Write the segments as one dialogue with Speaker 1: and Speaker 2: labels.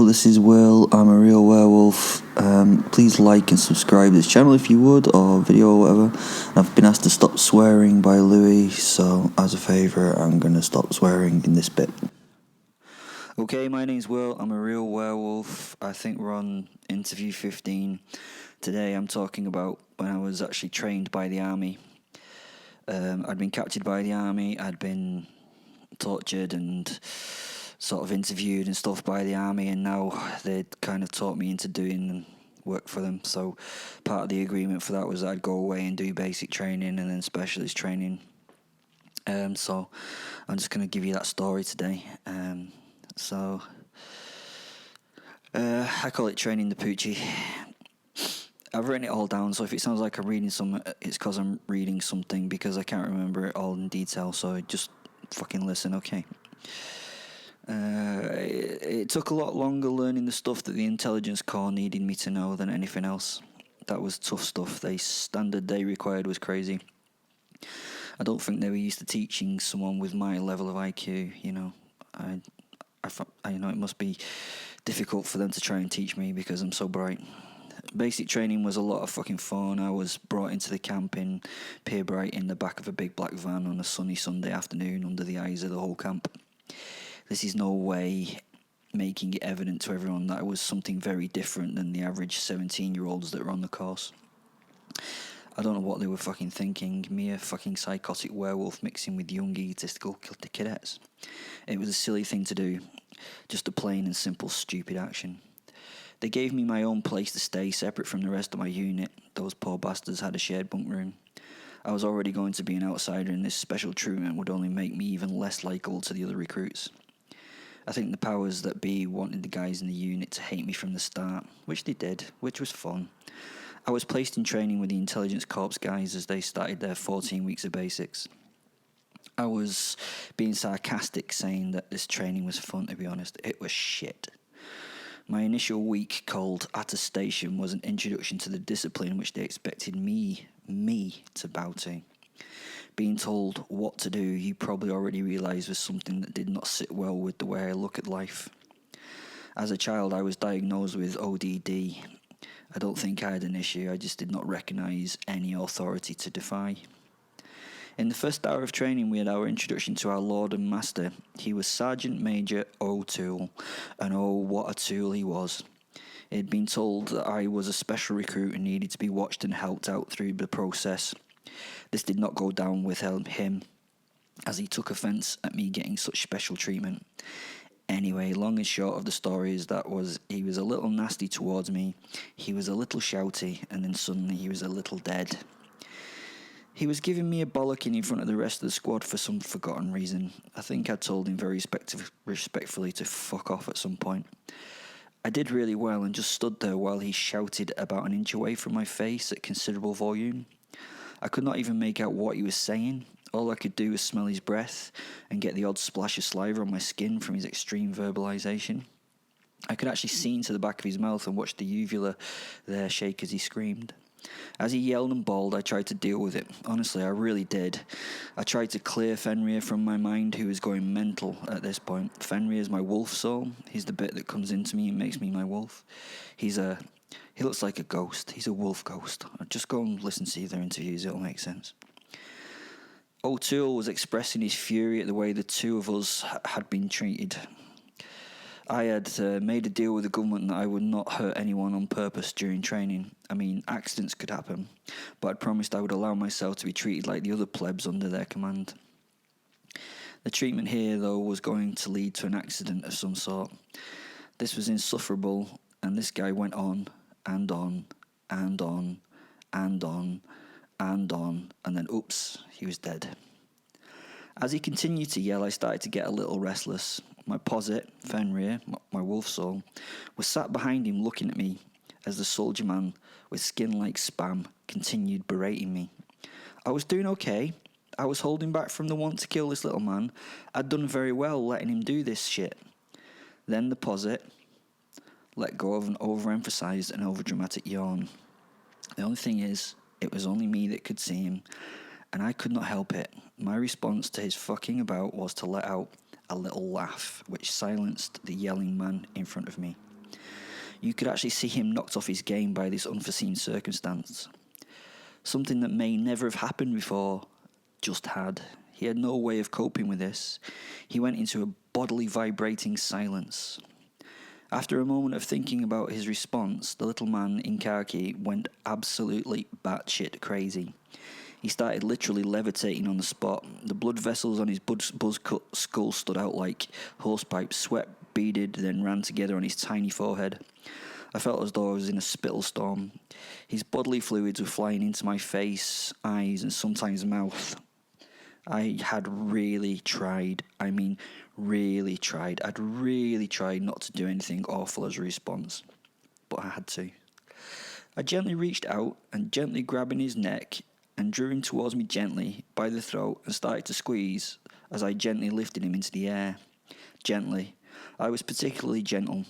Speaker 1: Hello, this is Will. I'm a real werewolf. Please like and subscribe to this channel if you would, or video or whatever. I've been asked to stop swearing by Louis, so as a favour, I'm going to stop swearing in this bit. Okay, my name's Will. I'm a real werewolf. I think we're on interview 15. Today I'm talking about when I was actually trained by the army. I'd been captured by the army. I'd been tortured and sort of interviewed and stuff by the army, and now they'd kind of taught me into doing work for them. So part of the agreement for that was I'd go away and do basic training and then specialist training. So I'm just going to give you that story today. I call it training the poochie. I've written it all down, so if it sounds like I'm reading something, it's because I'm reading something, because I can't remember it all in detail, so just fucking listen, okay? It took a lot longer learning the stuff that the intelligence corps needed me to know than anything else. That was tough stuff. The standard they required was crazy. I don't think they were used to teaching someone with my level of IQ, you know. I know it must be difficult for them to try and teach me because I'm so bright. Basic training was a lot of fucking fun. I was brought into the camp in Pierbright in the back of a big black van on a sunny Sunday afternoon under the eyes of the whole camp. This is no way making it evident to everyone that I was something very different than the average 17-year-olds that were on the course. I don't know what they were fucking thinking. Me, a fucking psychotic werewolf mixing with young egotistical cadets. It was a silly thing to do. Just a plain and simple stupid action. They gave me my own place to stay, separate from the rest of my unit. Those poor bastards had a shared bunk room. I was already going to be an outsider, and this special treatment would only make me even less likable to the other recruits. I think the powers that be wanted the guys in the unit to hate me from the start, which they did, which was fun. I was placed in training with the intelligence corps guys as they started their 14 weeks of basics. I was being sarcastic saying that this training was fun, to be honest. It was shit. My initial week called attestation was an introduction to the discipline which they expected me to bow to. Being told what to do, you probably already realised, was something that did not sit well with the way I look at life. As a child, I was diagnosed with ODD. I don't think I had an issue, I just did not recognise any authority to defy. In the first hour of training, we had our introduction to our Lord and Master. He was Sergeant Major O'Toole, and oh, what a tool he was. He had been told that I was a special recruit and needed to be watched and helped out through the process. This did not go down with him, as he took offence at me getting such special treatment. Anyway, long and short of the story is he was a little nasty towards me, he was a little shouty, and then suddenly he was a little dead. He was giving me a bollocking in front of the rest of the squad for some forgotten reason. I think I told him very respectfully to fuck off at some point. I did really well and just stood there while he shouted about an inch away from my face at considerable volume. I could not even make out what he was saying. All I could do was smell his breath and get the odd splash of saliva on my skin from his extreme verbalisation. I could actually see into the back of his mouth and watch the uvula there shake as he screamed. As he yelled and bawled, I tried to deal with it. Honestly, I really did. I tried to clear Fenrir from my mind, who was going mental at this point. Fenrir is my wolf soul. He's the bit that comes into me and makes me my wolf. He looks like a ghost. He's a wolf ghost. Just go and listen to their interviews, it'll make sense. O'Toole was expressing his fury at the way the two of us had been treated. I had made a deal with the government that I would not hurt anyone on purpose during training. I mean, accidents could happen, but I'd promised I would allow myself to be treated like the other plebs under their command. The treatment here, though, was going to lead to an accident of some sort. This was insufferable, and this guy went on, and on, and on, and on, and on, and then oops, he was dead. As he continued to yell, I started to get a little restless. My posit, Fenrir, my wolf soul, was sat behind him looking at me as the soldier man with skin like spam continued berating me. I was doing okay. I was holding back from the want to kill this little man. I'd done very well letting him do this shit. Then the posit let go of an overemphasized and overdramatic yawn. The only thing is, it was only me that could see him, and I could not help it. My response to his fucking about was to let out a little laugh, which silenced the yelling man in front of me. You could actually see him knocked off his game by this unforeseen circumstance. Something that may never have happened before just had. He had no way of coping with this. He went into a bodily vibrating silence. After a moment of thinking about his response, the little man in khaki went absolutely batshit crazy. He started literally levitating on the spot. The blood vessels on his buzz-cut skull stood out like horse-pipes. Sweat beaded, then ran together on his tiny forehead. I felt as though I was in a spittle storm. His bodily fluids were flying into my face, eyes, and sometimes mouth. I had really tried. I'd really tried not to do anything awful as a response. But I had to. I gently reached out and gently grabbing his neck and drew him towards me gently by the throat and started to squeeze as I gently lifted him into the air. Gently. I was particularly gentle,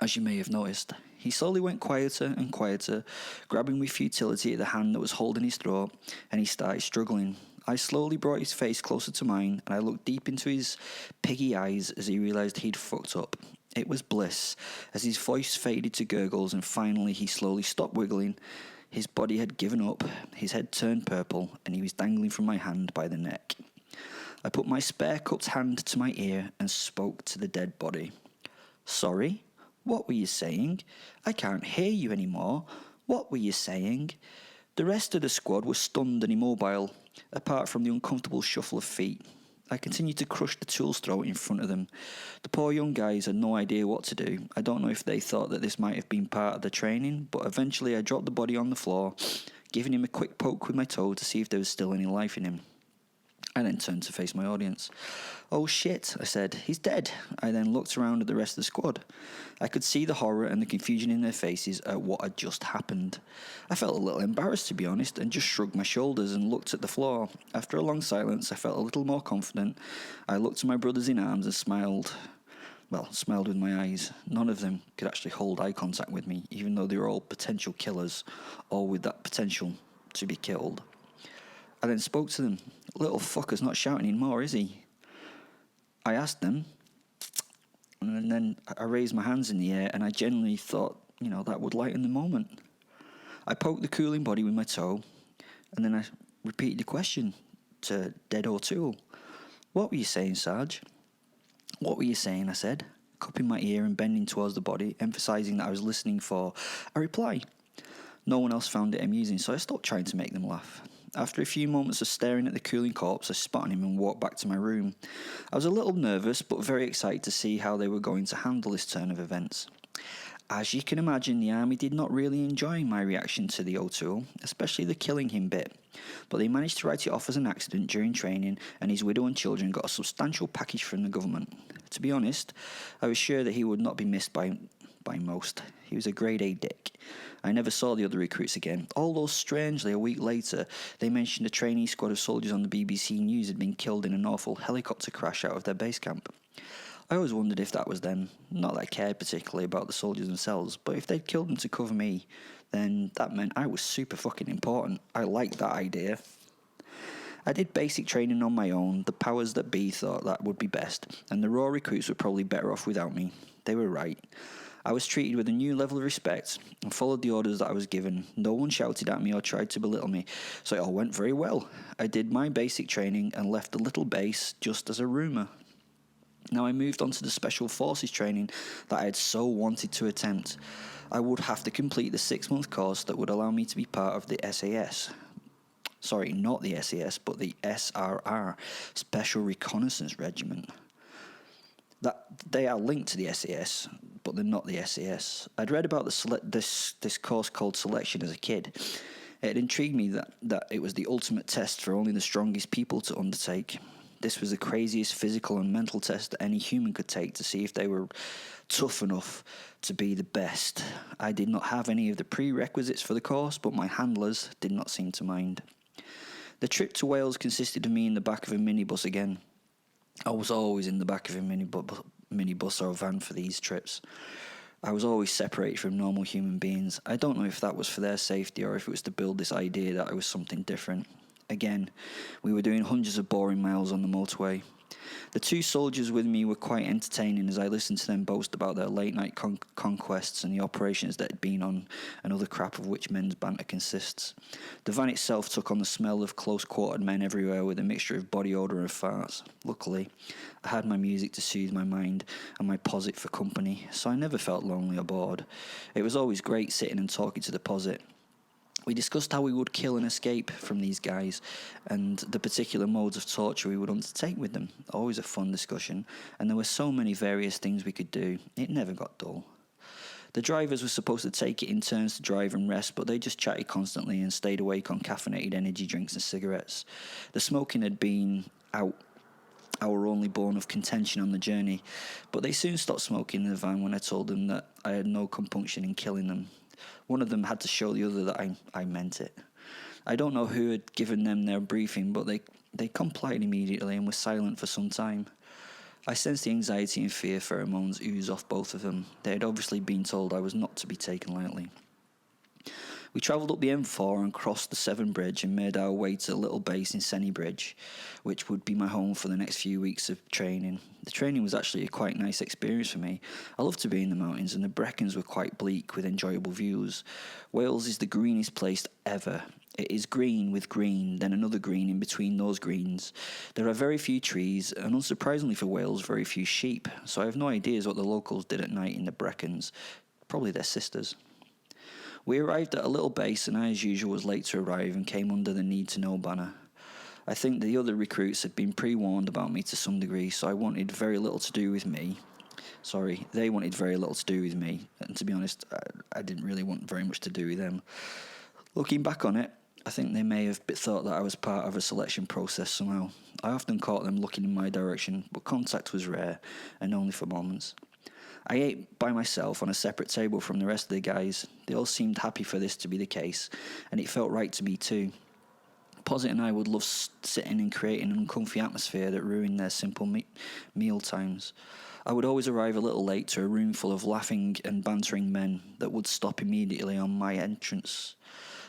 Speaker 1: as you may have noticed. He slowly went quieter and quieter, grabbing with futility at the hand that was holding his throat, and he started struggling. I slowly brought his face closer to mine, and I looked deep into his piggy eyes as he realised he'd fucked up. It was bliss, as his voice faded to gurgles, and finally he slowly stopped wiggling. His body had given up, his head turned purple, and he was dangling from my hand by the neck. I put my spare cupped hand to my ear and spoke to the dead body. "Sorry? What were you saying? I can't hear you anymore. What were you saying?" The rest of the squad was stunned and immobile, apart from the uncomfortable shuffle of feet. I continued to crush the tool's throat in front of them. The poor young guys had no idea what to do. I don't know if they thought that this might have been part of the training, but eventually I dropped the body on the floor, giving him a quick poke with my toe to see if there was still any life in him. I then turned to face my audience. "Oh shit," I said, "he's dead." I then looked around at the rest of the squad. I could see the horror and the confusion in their faces at what had just happened. I felt a little embarrassed, to be honest, and just shrugged my shoulders and looked at the floor. After a long silence, I felt a little more confident. I looked to my brothers in arms and smiled. Well, smiled with my eyes. None of them could actually hold eye contact with me, even though they were all potential killers, all with that potential to be killed. I then spoke to them. "Little fucker's not shouting anymore, is he?" I asked them, and then I raised my hands in the air, and I genuinely thought, that would lighten the moment. I poked the cooling body with my toe, and then I repeated the question to Dead O'Toole. "What were you saying, Sarge?" "What were you saying?" I said, cupping my ear and bending towards the body, emphasising that I was listening for a reply. No one else found it amusing, so I stopped trying to make them laugh. After a few moments of staring at the cooling corpse, I spat on him and walked back to my room. I was a little nervous, but very excited to see how they were going to handle this turn of events. As you can imagine, the army did not really enjoy my reaction to the O'Toole, especially the killing him bit, but they managed to write it off as an accident during training, and his widow and children got a substantial package from the government. To be honest, I was sure that he would not be missed by most. He was a grade A dick. I never saw the other recruits again, although strangely a week later they mentioned a trainee squad of soldiers on the BBC News had been killed in an awful helicopter crash out of their base camp. I always wondered if that was them. Not that I cared particularly about the soldiers themselves, but if they'd killed them to cover me, then that meant I was super fucking important. I liked that idea. I did basic training on my own. The powers that be thought that would be best, and the raw recruits were probably better off without me. They were right. I was treated with a new level of respect and followed the orders that I was given. No one shouted at me or tried to belittle me, so it all went very well. I did my basic training and left the little base just as a rumour. Now I moved on to the Special Forces training that I had so wanted to attempt. I would have to complete the 6-month course that would allow me to be part of the SAS. Sorry, not the SAS, but the SRR, Special Reconnaissance Regiment. That they are linked to the SAS, but they're not the SAS. I'd read about this course called Selection as a kid. It intrigued me that it was the ultimate test for only the strongest people to undertake. This was the craziest physical and mental test that any human could take to see if they were tough enough to be the best. I did not have any of the prerequisites for the course, but my handlers did not seem to mind. The trip to Wales consisted of me in the back of a minibus again. I was always in the back of a minibus or a van for these trips. I was always separated from normal human beings. I don't know if that was for their safety or if it was to build this idea that I was something different. Again, we were doing hundreds of boring miles on the motorway. The two soldiers with me were quite entertaining as I listened to them boast about their late-night conquests and the operations that had been on and other crap of which men's banter consists. The van itself took on the smell of close-quartered men everywhere with a mixture of body odour and farts. Luckily, I had my music to soothe my mind and my posit for company, so I never felt lonely or bored. It was always great sitting and talking to the posit. We discussed how we would kill and escape from these guys and the particular modes of torture we would undertake with them. Always a fun discussion, and there were so many various things we could do, it never got dull. The drivers were supposed to take it in turns to drive and rest, but they just chatted constantly and stayed awake on caffeinated energy drinks and cigarettes. The smoking had been out our only bone of contention on the journey, but they soon stopped smoking in the van when I told them that I had no compunction in killing them. One of them had to show the other that I meant it. I don't know who had given them their briefing, but they complied immediately and were silent for some time. I sensed the anxiety and fear pheromones ooze off both of them. They had obviously been told I was not to be taken lightly. We travelled up the M4 and crossed the Severn Bridge and made our way to a little base in Senny Bridge, which would be my home for the next few weeks of training. The training was actually a quite nice experience for me. I love to be in the mountains, and the Brecons were quite bleak with enjoyable views. Wales is the greenest place ever. It is green with green, then another green in between those greens. There are very few trees, and unsurprisingly for Wales, very few sheep, so I have no ideas what the locals did at night in the Brecons. Probably their sisters. We arrived at a little base, and I, as usual, was late to arrive and came under the need-to-know banner. I think the other recruits had been pre-warned about me to some degree, so I wanted very little to do with me. They wanted very little to do with me, and to be honest, I didn't really want very much to do with them. Looking back on it, I think they may have thought that I was part of a selection process somehow. I often caught them looking in my direction, but contact was rare, and only for moments. I ate by myself on a separate table from the rest of the guys. They all seemed happy for this to be the case, and it felt right to me too. Posit and I would love sitting and creating an uncomfy atmosphere that ruined their simple meal times. I would always arrive a little late to a room full of laughing and bantering men that would stop immediately on my entrance.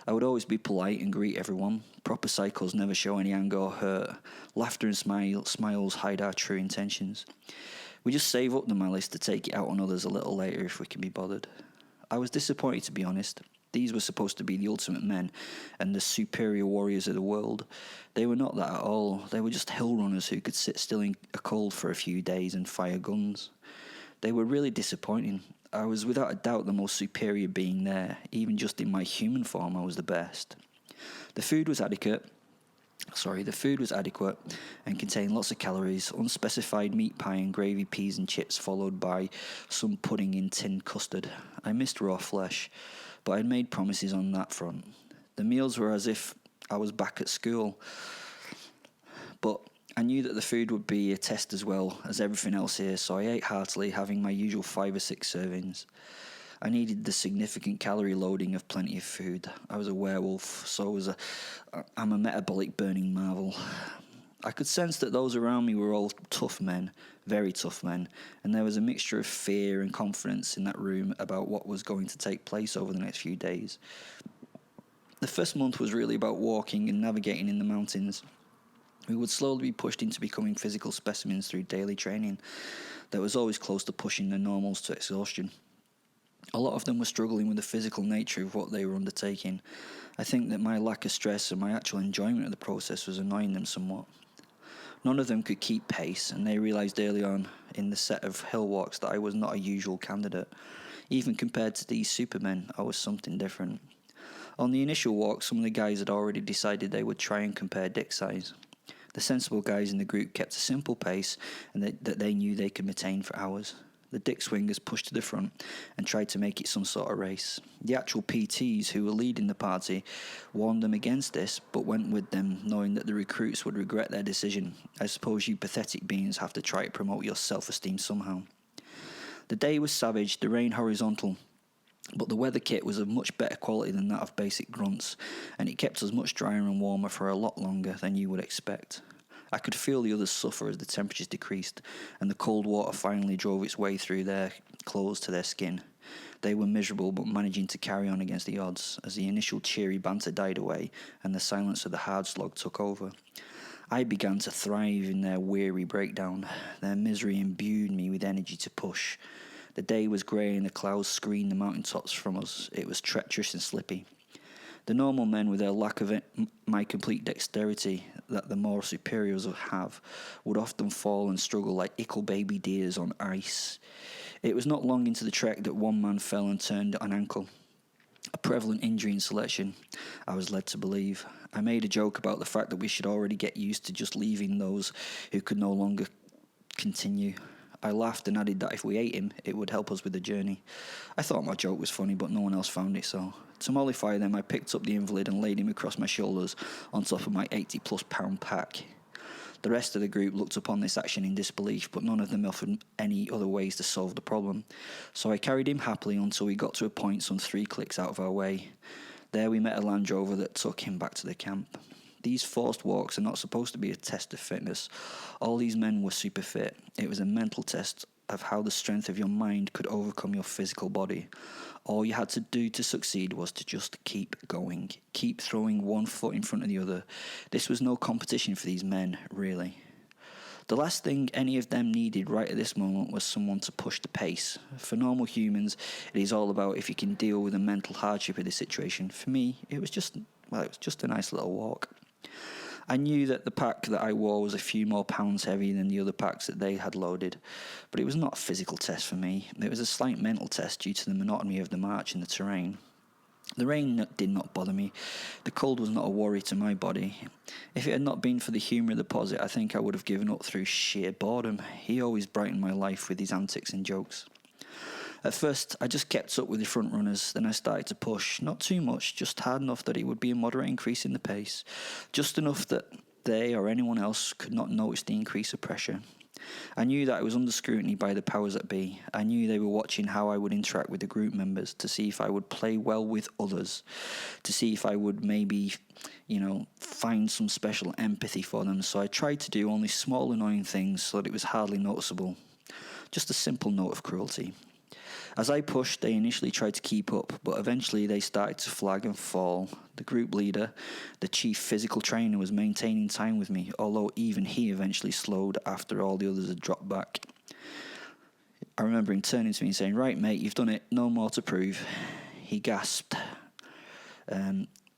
Speaker 1: I would always be polite and greet everyone. Proper psychos never show any anger or hurt. Laughter and smiles hide our true intentions. We just save up the malice to take it out on others a little later if we can be bothered. I was disappointed, to be honest. These were supposed to be the ultimate men and the superior warriors of the world. They were not that at all. They were just hill runners who could sit still in a cold for a few days and fire guns. They were really disappointing. I was without a doubt the most superior being there. Even just in my human form, I was the best. The food was adequate and contained lots of calories, unspecified meat pie and gravy peas and chips, followed by some pudding in tin custard. I missed raw flesh, but I'd made promises on that front. The meals were as if I was back at school, but I knew that the food would be a test as well as everything else here, so I ate heartily, having my usual 5 or 6 servings. I needed the significant calorie loading of plenty of food. I was a werewolf, so I'm a metabolic burning marvel. I could sense that those around me were all tough men, very tough men, and there was a mixture of fear and confidence in that room about what was going to take place over the next few days. The first month was really about walking and navigating in the mountains. We would slowly be pushed into becoming physical specimens through daily training that was always close to pushing the normals to exhaustion. A lot of them were struggling with the physical nature of what they were undertaking. I think that my lack of stress and my actual enjoyment of the process was annoying them somewhat. None of them could keep pace, and they realised early on in the set of hill walks that I was not a usual candidate. Even compared to these supermen, I was something different. On the initial walk, some of the guys had already decided they would try and compare dick size. The sensible guys in the group kept a simple pace and that they knew they could maintain for hours. The dick swingers pushed to the front and tried to make it some sort of race. The actual PTs who were leading the party warned them against this, but went with them, knowing that the recruits would regret their decision. I suppose you pathetic beings have to try to promote your self-esteem somehow. The day was savage, the rain horizontal, but the weather kit was of much better quality than that of basic grunts, and it kept us much drier and warmer for a lot longer than you would expect. I could feel the others suffer as the temperatures decreased, and the cold water finally drove its way through their clothes to their skin. They were miserable, but managing to carry on against the odds, as the initial cheery banter died away, and the silence of the hard slog took over. I began to thrive in their weary breakdown. Their misery imbued me with energy to push. The day was grey and the clouds screened the mountaintops from us. It was treacherous and slippy. The normal men, with their lack of my complete dexterity that the more superiors have, would often fall and struggle like ickle baby deers on ice. It was not long into the trek that one man fell and turned an ankle. A prevalent injury in selection, I was led to believe. I made a joke about the fact that we should already get used to just leaving those who could no longer continue. I laughed and added that if we ate him, it would help us with the journey. I thought my joke was funny, but no one else found it so. To mollify them, I picked up the invalid and laid him across my shoulders on top of my 80-plus pound pack. The rest of the group looked upon this action in disbelief, but none of them offered any other ways to solve the problem. So I carried him happily until we got to a point some 3 clicks out of our way. There we met a Land Rover that took him back to the camp. These forced walks are not supposed to be a test of fitness. All these men were super fit. It was a mental test of how the strength of your mind could overcome your physical body. All you had to do to succeed was to just keep going, keep throwing one foot in front of the other. This was no competition for these men, really. The last thing any of them needed right at this moment was someone to push the pace. For normal humans, it is all about if you can deal with the mental hardship of this situation. For me, it was just a nice little walk. I knew that the pack that I wore was a few more pounds heavier than the other packs that they had loaded, but it was not a physical test for me. It was a slight mental test due to the monotony of the march and the terrain. The rain did not bother me. The cold was not a worry to my body. If it had not been for the humour of the posit, I think I would have given up through sheer boredom. He always brightened my life with his antics and jokes. At first, I just kept up with the front runners, then I started to push, not too much, just hard enough that it would be a moderate increase in the pace, just enough that they or anyone else could not notice the increase of pressure. I knew that I was under scrutiny by the powers that be. I knew they were watching how I would interact with the group members, to see if I would play well with others, to see if I would maybe, find some special empathy for them, so I tried to do only small annoying things so that it was hardly noticeable. Just a simple note of cruelty. As I pushed, they initially tried to keep up, but eventually they started to flag and fall. The group leader, the chief physical trainer, was maintaining time with me, although even he eventually slowed after all the others had dropped back. I remember him turning to me and saying, "Right, mate, you've done it, no more to prove." He gasped.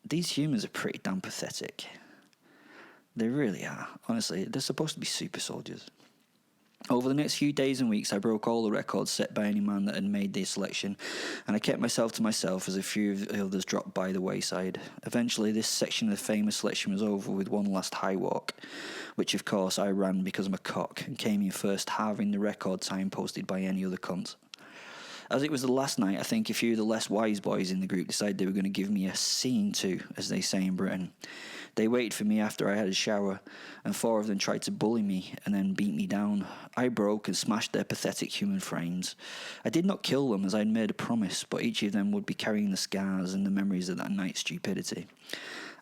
Speaker 1: These humans are pretty damn pathetic. They really are. Honestly, they're supposed to be super soldiers. Over the next few days and weeks, I broke all the records set by any man that had made the selection, and I kept myself to myself as a few of the others dropped by the wayside. Eventually, this section of the famous selection was over with one last high walk, which of course I ran because I'm a cock, and came in first, halving the record time posted by any other cunt. As it was the last night, I think a few of the less wise boys in the group decided they were going to give me a scene to, as they say in Britain. They waited for me after I had a shower, and 4 of them tried to bully me and then beat me down. I broke and smashed their pathetic human frames. I did not kill them as I had made a promise, but each of them would be carrying the scars and the memories of that night's stupidity.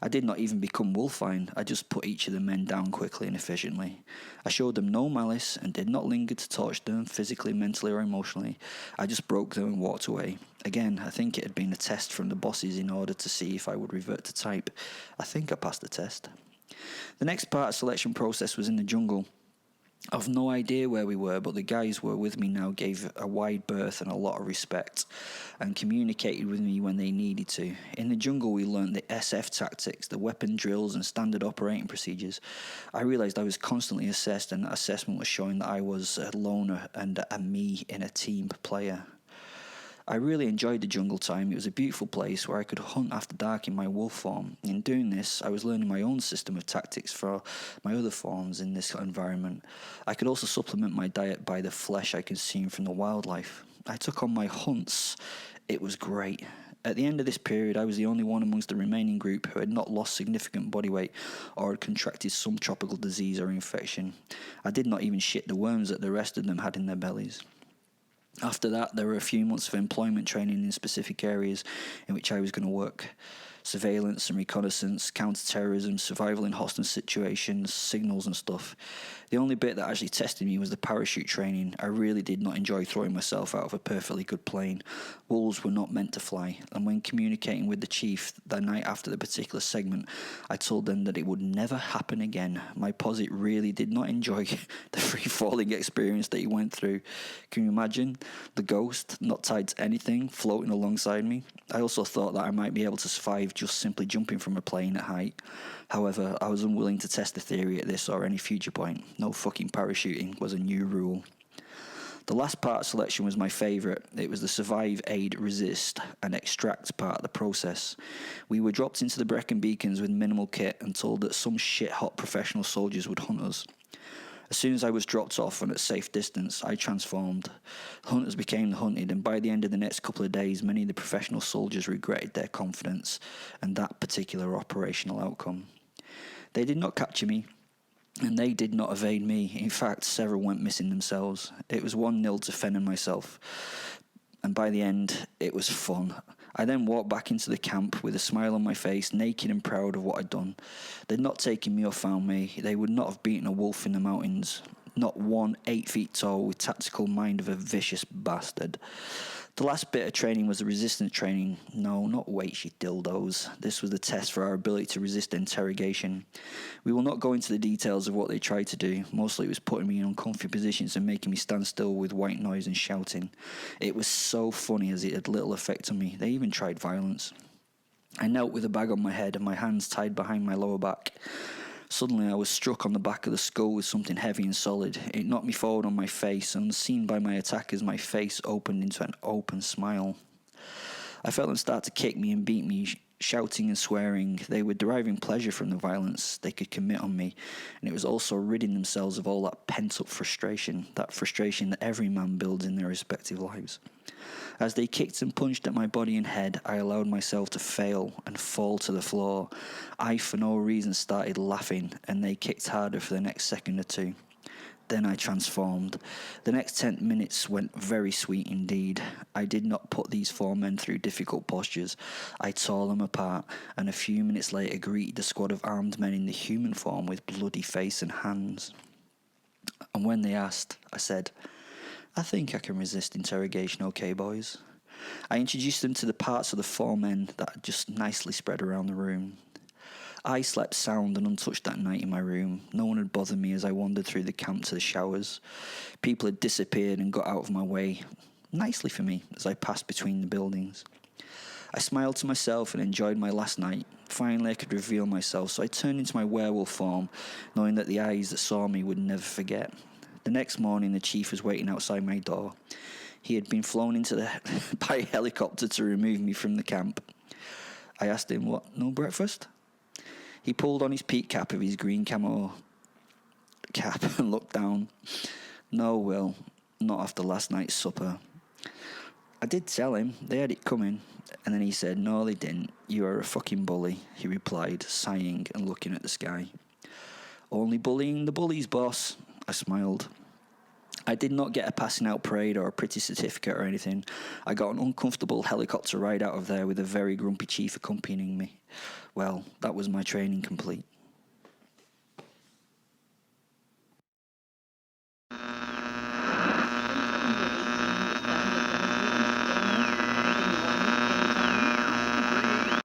Speaker 1: I did not even become wolfine. I just put each of the men down quickly and efficiently. I showed them no malice and did not linger to torture them physically, mentally or emotionally. I just broke them and walked away. Again, I think it had been a test from the bosses in order to see if I would revert to type. I think I passed the test. The next part of the selection process was in the jungle. I've no idea where we were, but the guys who were with me now gave a wide berth and a lot of respect, and communicated with me when they needed to. In the jungle we learnt the SF tactics, the weapon drills and standard operating procedures. I realised I was constantly assessed, and that assessment was showing that I was a loner and a me in a team player. I really enjoyed the jungle time. It was a beautiful place where I could hunt after dark in my wolf form. In doing this, I was learning my own system of tactics for my other forms in this environment. I could also supplement my diet by the flesh I consumed from the wildlife. I took on my hunts. It was great. At the end of this period, I was the only one amongst the remaining group who had not lost significant body weight or had contracted some tropical disease or infection. I did not even shit the worms that the rest of them had in their bellies. After that, there were a few months of employment training in specific areas in which I was going to work. Surveillance and reconnaissance, counter-terrorism, survival in hostile situations, signals and stuff. The only bit that actually tested me was the parachute training. I really did not enjoy throwing myself out of a perfectly good plane. Wolves were not meant to fly, and when communicating with the chief the night after the particular segment, I told them that it would never happen again. My posit really did not enjoy the free-falling experience that he went through. Can you imagine? The ghost, not tied to anything, floating alongside me. I also thought that I might be able to survive just simply jumping from a plane at height. However, I was unwilling to test the theory at this or any future point. No fucking parachuting was a new rule. The last part selection was my favourite. It was the survive, aid, resist and extract part of the process. We were dropped into the Brecon Beacons with minimal kit and told that some shit-hot professional soldiers would hunt us. As soon as I was dropped off and at safe distance, I transformed. Hunters became the hunted, and by the end of the next couple of days, many of the professional soldiers regretted their confidence and that particular operational outcome. They did not capture me, and they did not evade me. In fact, several went missing themselves. It was 1-0 to Fenn and myself, and by the end, it was fun. I then walked back into the camp with a smile on my face, naked and proud of what I'd done. They'd not taken me or found me. They would not have beaten a wolf in the mountains. Not one 8 feet tall with tactical mind of a vicious bastard. The last bit of training was the resistance training. No, not weights, you dildos. This was the test for our ability to resist interrogation. We will not go into the details of what they tried to do. Mostly it was putting me in uncomfy positions and making me stand still with white noise and shouting. It was so funny as it had little effect on me. They even tried violence. I knelt with a bag on my head and my hands tied behind my lower back. Suddenly I was struck on the back of the skull with something heavy and solid. It knocked me forward on my face, and unseen by my attackers, my face opened into an open smile. I felt them start to kick me and beat me, shouting and swearing. They were deriving pleasure from the violence they could commit on me, and it was also ridding themselves of all that pent-up frustration, that frustration that every man builds in their respective lives. As they kicked and punched at my body and head, I allowed myself to fail and fall to the floor. I, for no reason, started laughing, and they kicked harder for the next second or two. Then I transformed. The next 10 minutes went very sweet indeed. I did not put these 4 men through difficult postures. I tore them apart, and a few minutes later greeted the squad of armed men in the human form with bloody face and hands. And when they asked, I said, I think I can resist interrogation, okay, boys? I introduced them to the parts of the 4 men that had just nicely spread around the room. I slept sound and untouched that night in my room. No one had bothered me as I wandered through the camp to the showers. People had disappeared and got out of my way, nicely for me, as I passed between the buildings. I smiled to myself and enjoyed my last night. Finally, I could reveal myself, so I turned into my werewolf form, knowing that the eyes that saw me would never forget. The next morning, the chief was waiting outside my door. He had been flown into by a helicopter to remove me from the camp. I asked him, what, no breakfast? He pulled on his peak cap of his green camo cap and looked down. No, Will, not after last night's supper. I did tell him, they had it coming. And then he said, no, they didn't. You are a fucking bully, he replied, sighing and looking at the sky. Only bullying the bullies, boss. I smiled. I did not get a passing out parade or a pretty certificate or anything. I got an uncomfortable helicopter ride out of there with a very grumpy chief accompanying me. Well, that was my training complete.